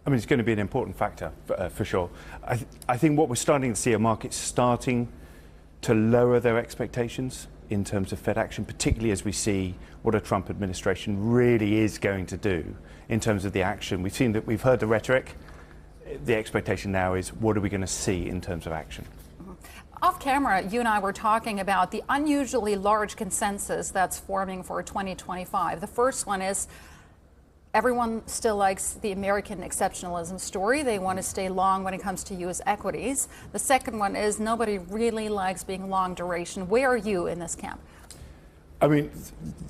I mean, it's going to be an important factor for sure. I think what we're starting to see are markets starting to lower their expectations in terms of Fed action, particularly as we see what a Trump administration really is going to do in terms of the action. We've heard the rhetoric. The expectation now is what are we going to see in terms of action? Off camera, you and I were talking about the unusually large consensus that's forming for 2025. The first one is everyone still likes the American exceptionalism story. They want to stay long when it comes to U.S. equities. The second one is nobody really likes being long duration. Where are you in this camp? I mean,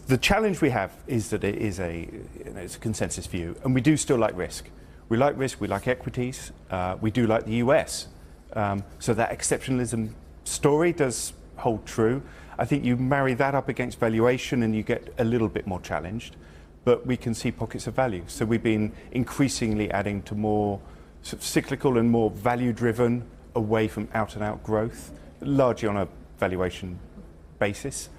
the challenge we have is that it's a consensus view, and we do still like risk. We like risk, we like equities, we do like the US. So that exceptionalism story does hold true. I think you marry that up against valuation and you get a little bit more challenged, but we can see pockets of value. So we've been increasingly adding to more sort of cyclical and more value-driven away from out-and-out growth, largely on a valuation basis.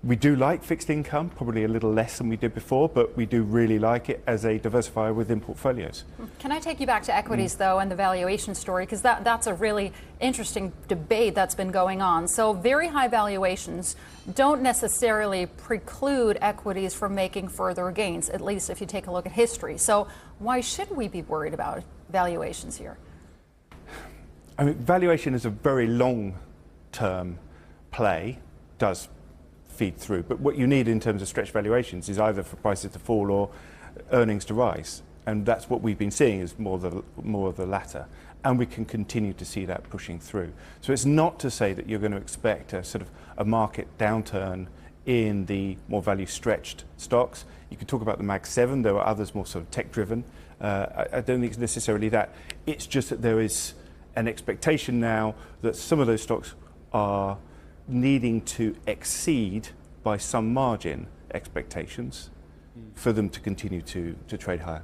We do like fixed income, probably a little less than we did before, but we do really like it as a diversifier within portfolios. Can I take you back to equities, though, and the valuation story? Because that's a really interesting debate that's been going on. So very high valuations don't necessarily preclude equities from making further gains, at least if you take a look at history. So why should we be worried about valuations here? I mean, valuation is a very long-term play, does feed through. But what you need in terms of stretch valuations is either for prices to fall or earnings to rise. And that's what we've been seeing is more of the latter. And we can continue to see that pushing through. So it's not to say that you're going to expect a sort of a market downturn in the more value stretched stocks. You could talk about the Mag 7. There are others more sort of tech driven. I don't think it's necessarily that. It's just that there is an expectation now that some of those stocks are needing to exceed by some margin expectations for them to continue to trade higher.